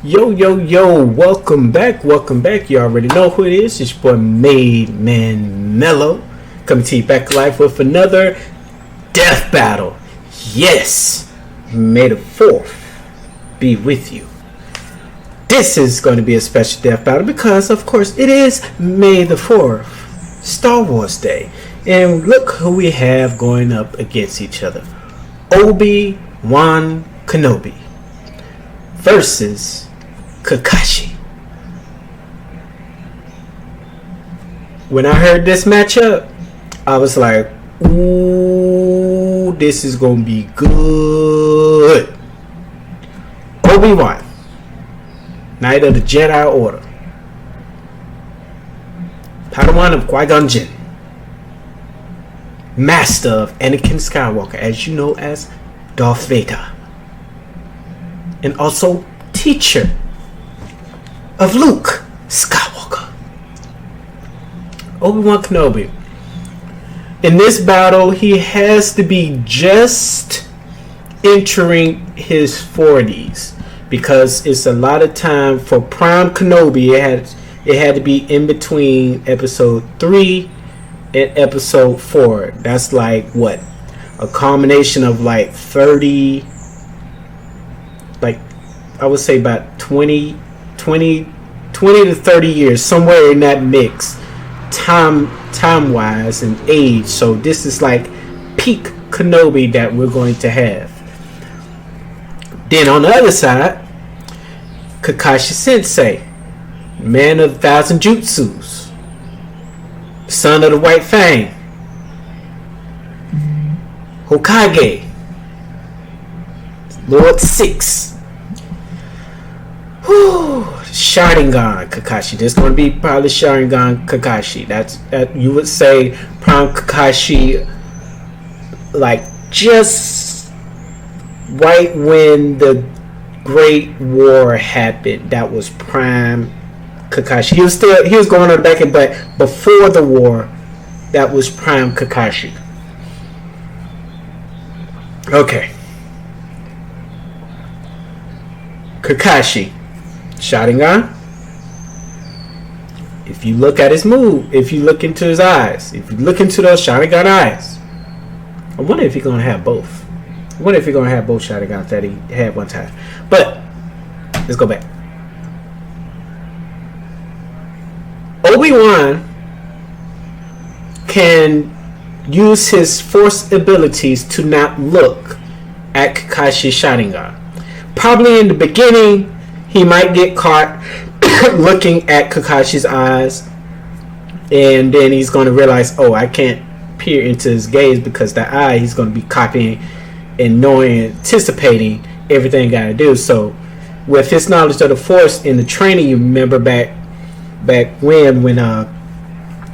Yo, welcome back. You already know who it is. It's your boy Made Man Mellow. Coming to you back live with another death battle. Yes, May the 4th be with you. This is going to be a special death battle because, of course, it is May the 4th, Star Wars Day. And look who we have going up against each other. Obi-Wan Kenobi versus Kakashi. When I heard this matchup, I was like, ooh, this is gonna be good. Obi-Wan, Knight of the Jedi Order, Padawan of Qui-Gon Jinn, Master of Anakin Skywalker, as you know as Darth Vader, and also teacher of Luke Skywalker. Obi-Wan Kenobi. In this battle, he has to be just entering his 40s because it's a lot of time for Prime Kenobi. It had to be in between episode 3 and episode 4. That's like what? A combination of like 30, like I would say about 20 to 30 years, somewhere in that mix, time wise and age. So this is like peak Kenobi that we're going to have. Then on the other side, Kakashi Sensei, man of 1,000 jutsus, son of the White Fang, Hokage, Lord Six. Whew. Sharingan Kakashi. This is going to be probably Sharingan Kakashi. That you would say Prime Kakashi, like just right when the Great War happened. That was Prime Kakashi. He was going on the back end, but before the war, that was Prime Kakashi. Okay. Kakashi. Sharingan. If you look at his move, if you look into his eyes, if you look into those Sharingan eyes, I wonder if he's gonna have both. I wonder if he's gonna have both Sharingans that he had one time. But let's go back. Obi-Wan can use his force abilities to not look at Kakashi's Sharingan. Probably in the beginning, he might get caught looking at Kakashi's eyes, and then he's going to realize, oh, I can't peer into his gaze because the eye, he's going to be copying and knowing, anticipating everything got to do. So with his knowledge of the Force in the training, you remember back when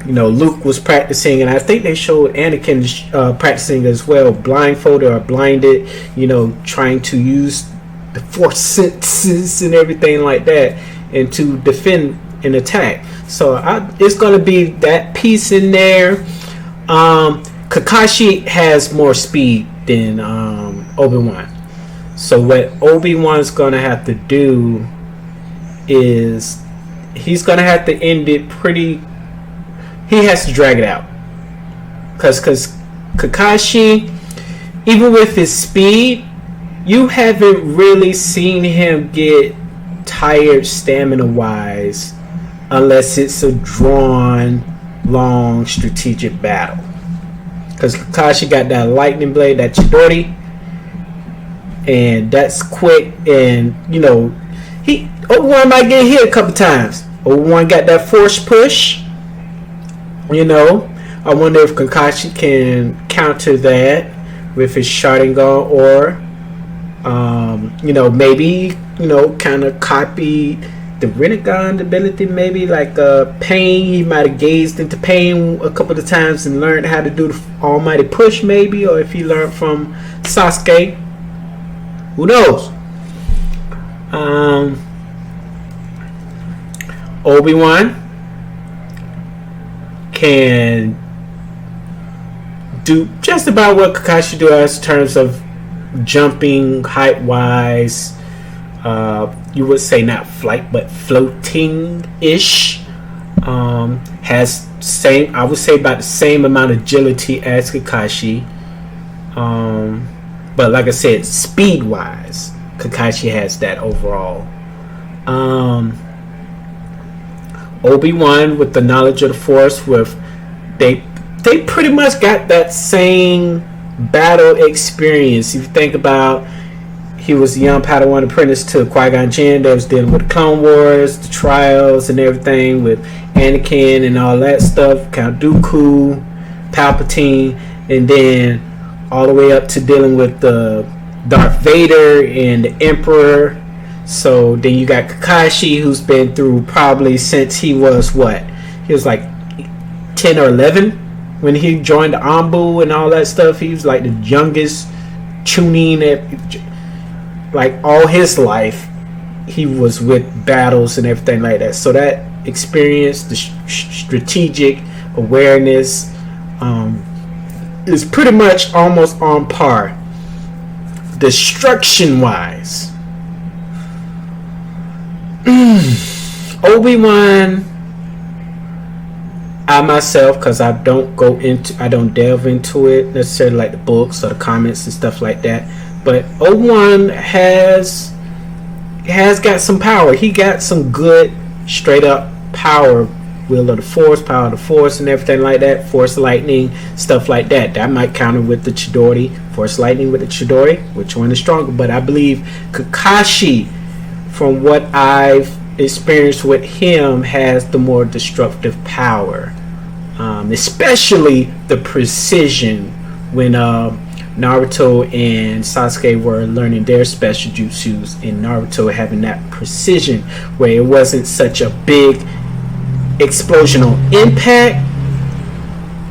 Luke was practicing, and I think they showed Anakin practicing as well, blindfolded or blinded, trying to use the Force senses and everything like that, and to defend and attack. So it's going to be that piece in there. Kakashi has more speed than Obi-Wan. So what Obi-Wan's going to have to do is he's going to have to end it pretty. He has to drag it out. Because Kakashi, even with his speed, you haven't really seen him get tired stamina-wise unless it's a drawn, long, strategic battle. Because Kakashi got that lightning blade, that Chidori, and that's quick. And Obi-Wan might get hit a couple times. Obi-Wan got that force push. I wonder if Kakashi can counter that with his Sharingan, or maybe kind of copy the Rinnegan ability, maybe like Pain. He might have gazed into Pain a couple of times and learned how to do the almighty push, maybe, or if he learned from Sasuke, who knows. Obi-Wan can do just about what Kakashi does in terms of jumping height wise, you would say not flight, but floating-ish. Has same, I would say about the same amount of agility as Kakashi. But like I said, speed-wise, Kakashi has that overall. Obi-Wan with the knowledge of the Force, with they pretty much got that same battle experience. If you think about, he was a young Padawan apprentice to Qui-Gon Jinn that was dealing with the Clone Wars, the trials and everything with Anakin and all that stuff, Count Dooku, Palpatine, and then all the way up to dealing with the Darth Vader and the Emperor. So then you got Kakashi, who's been through probably since he was what? He was like 10 or 11 when he joined the Anbu and all that stuff. He was like the youngest Chunin like all his life. He was with battles and everything like that. So that experience, the strategic awareness, is pretty much almost on par. Destruction wise, Obi-Wan, I myself, because I don't delve into it necessarily like the books or the comments and stuff like that, but Obi-Wan has got some power. He got some good straight up power, will of the Force, power of the Force and everything like that, Force lightning, stuff like that. That might counter with the Chidori, Force lightning with the Chidori, which one is stronger? But I believe Kakashi, from what I've experienced with him, has the more destructive power, especially the precision when Naruto and Sasuke were learning their special jutsus, and Naruto having that precision where it wasn't such a big explosional impact,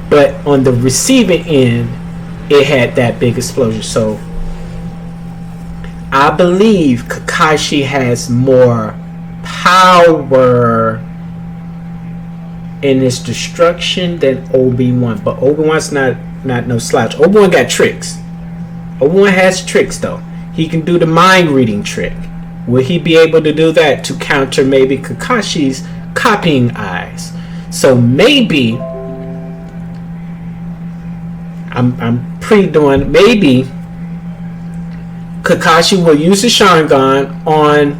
but on the receiving end it had that big explosion. So I believe Kakashi has more power in his destruction than Obi-Wan, but Obi-Wan's not no slouch. Obi-Wan got tricks. Obi-Wan has tricks though. He can do the mind reading trick. Will he be able to do that to counter maybe Kakashi's copying eyes? So maybe I'm pre-doing, maybe Kakashi will use the Sharingan on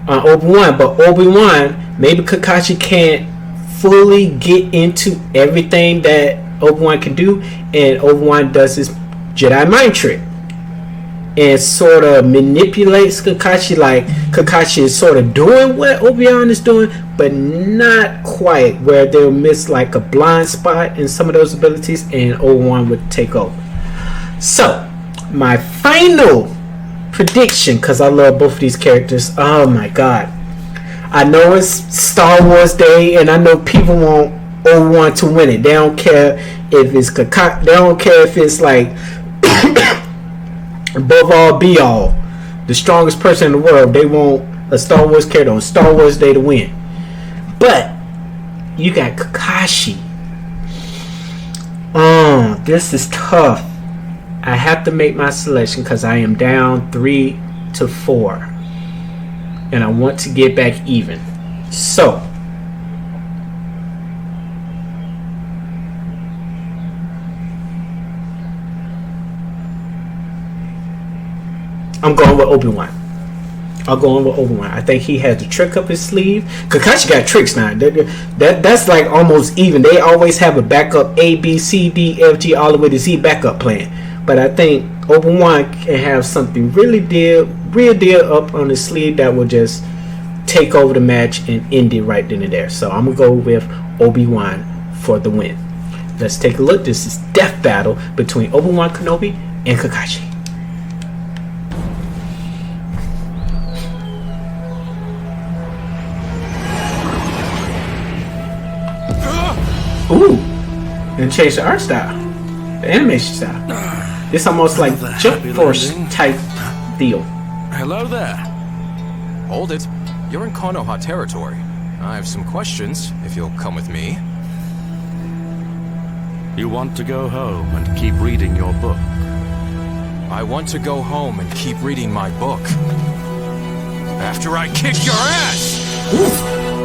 Obi-Wan, but Obi-Wan, maybe Kakashi can't fully get into everything that Obi-Wan can do, and Obi-Wan does his Jedi mind trick and sort of manipulates Kakashi, like Kakashi is sort of doing what Obi-Wan is doing, but not quite, where they'll miss like a blind spot in some of those abilities and Obi-Wan would take over. So my final prediction, because I love both of these characters, oh my god, I know it's Star Wars Day and I know people want Obi-Wan to win it. They don't care if it's Kakashi, they don't care if it's like above all be all, the strongest person in the world. They want a Star Wars character on Star Wars Day to win. But you got Kakashi. This is tough. I have to make my selection because I am down 3-4 and I want to get back even. So I'm going with Obi-Wan. I'll go on with Obi-Wan. I think he has the trick up his sleeve. Kakashi got tricks now. That's like almost even. They always have a backup A, B, C, D, F, G, all the way to Z backup plan. But I think Obi-Wan can have something real deal up on his sleeve that will just take over the match and end it right then and there. So I'm going to go with Obi-Wan for the win. Let's take a look. This is Death Battle between Obi-Wan Kenobi and Kakashi. Ooh, and change the art style, the animation style. It's almost like Jump Force type deal. Hello there. Hold it. You're in Konoha territory. I have some questions, if you'll come with me. You want to go home and keep reading your book? I want to go home and keep reading my book. After I kick your ass!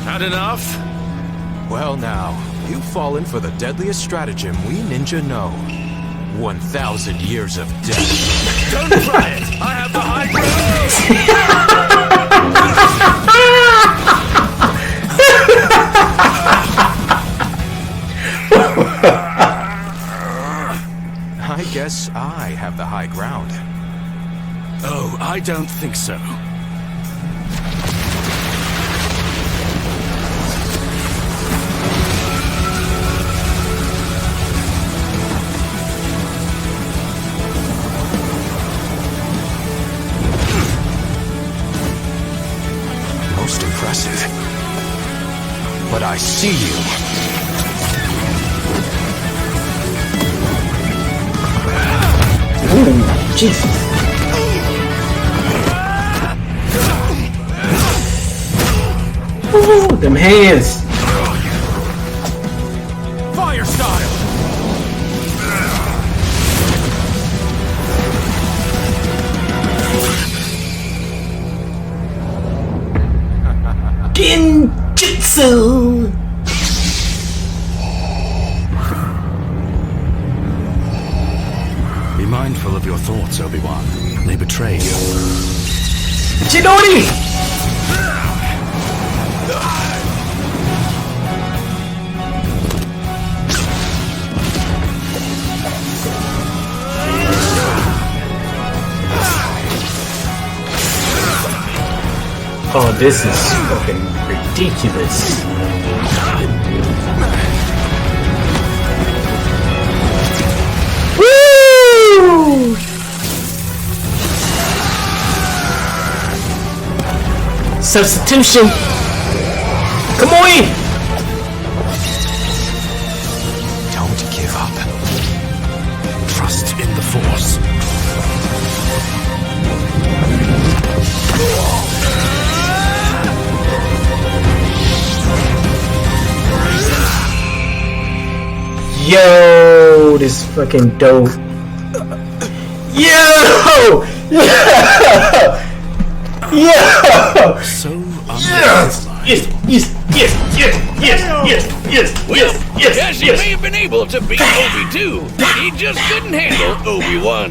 Had enough? Well now, you've fallen for the deadliest stratagem we ninja know. 1,000 years of death. Don't try it! I have the high ground! I guess I have the high ground. Oh, I don't think so. Most impressive. But I see you. Ooh, Jesus. Ooh, them hands. Fire style! Genjutsu. Be mindful of your thoughts, Obi-Wan. They betray you. Chidori. Oh, this is fucking ridiculous. Woo! Substitution. Come on. Don't give up. Trust in the Force. Yo, this is fucking dope. Yo! Yo! So Yes! Yes! Yes! Yes! Yes! Yes! Yes! Yes! Yes! Yes, he may have been able to beat Obi too, but he just couldn't handle Obi-Wan.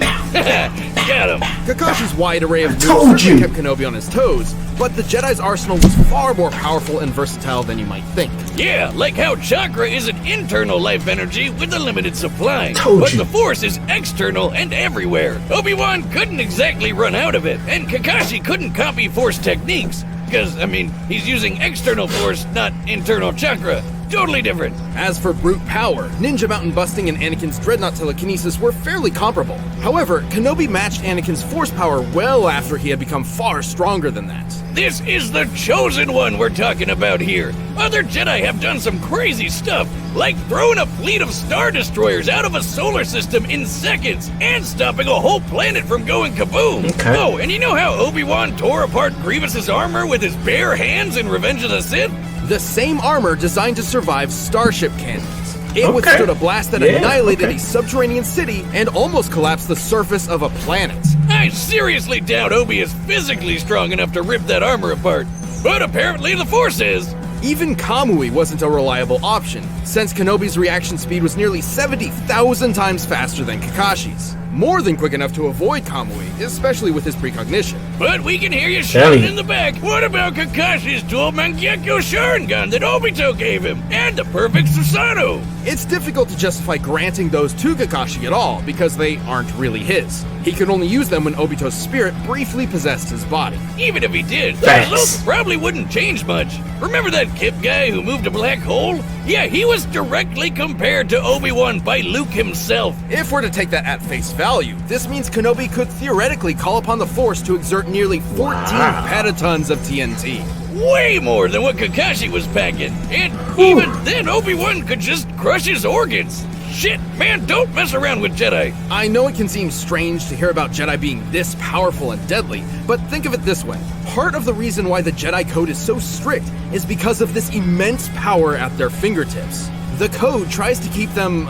Got him. Kakashi's wide array of moves told certainly you. kept Kenobi on his toes, but the Jedi's arsenal was far more powerful and versatile than you might think. Yeah, like how chakra is an internal life energy with a limited supply. Told But you. the Force is external and everywhere. Obi-Wan couldn't exactly run out of it, and Kakashi couldn't copy Force techniques. Because, I mean, he's using external Force, not internal chakra. Totally different. As for brute power, Ninja Mountain busting and Anakin's Dreadnought telekinesis were fairly comparable. However, Kenobi matched Anakin's Force power well after he had become far stronger than that. This is the Chosen One we're talking about here. Other Jedi have done some crazy stuff, like throwing a fleet of Star Destroyers out of a solar system in seconds and stopping a whole planet from going kaboom. Okay. Oh, and you know how Obi-Wan tore apart Grievous's armor with his bare hands in Revenge of the Sith? The same armor designed to survive starship cannons. It Okay. withstood a blast that Yeah, annihilated okay. a subterranean city and almost collapsed the surface of a planet. I seriously doubt Obi is physically strong enough to rip that armor apart. But apparently the Force is. Even Kamui wasn't a reliable option, since Kenobi's reaction speed was nearly 70,000 times faster than Kakashi's. More than quick enough to avoid Kamui, especially with his precognition. But we can hear you Tell shouting you. in the back. What about Kakashi's dual Mangekyo Sharingan that Obito gave him? And the perfect Susanoo? It's difficult to justify granting those to Kakashi at all, because they aren't really his. He could only use them when Obito's spirit briefly possessed his body. Even if he did, the Facts. results probably wouldn't change much. Remember that Kip guy who moved a black hole? Yeah, he was directly compared to Obi-Wan by Luke himself. If we're to take that at face value, this means Kenobi could theoretically call upon the Force to exert nearly 14 Wow. petatons of TNT. way more than what Kakashi was packing. And even then, Obi-Wan could just crush his organs. Shit, man, don't mess around with Jedi. I know it can seem strange to hear about Jedi being this powerful and deadly, but think of it this way. Part of the reason why the Jedi Code is so strict is because of this immense power at their fingertips. The Code tries to keep them,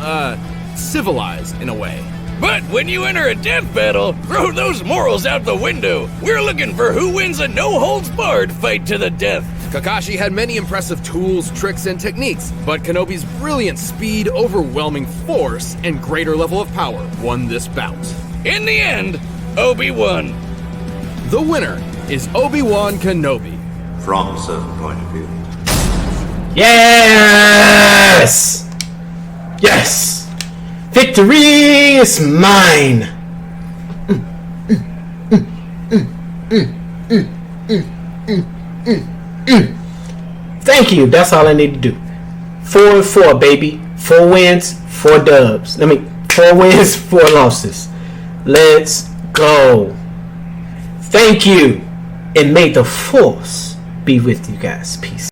civilized in a way. But when you enter a death battle, throw those morals out the window. We're looking for who wins a no-holds-barred fight to the death. Kakashi had many impressive tools, tricks, and techniques, but Kenobi's brilliant speed, overwhelming force, and greater level of power won this bout. In the end, Obi won. The winner is Obi-Wan Kenobi. From a certain point of view. Yes! Yes! Victory is mine! Thank you. That's all I need to do. 4-4, baby. 4 wins, 4 dubs. 4 wins, 4 losses. Let's go. Thank you. And may the force be with you guys. Peace.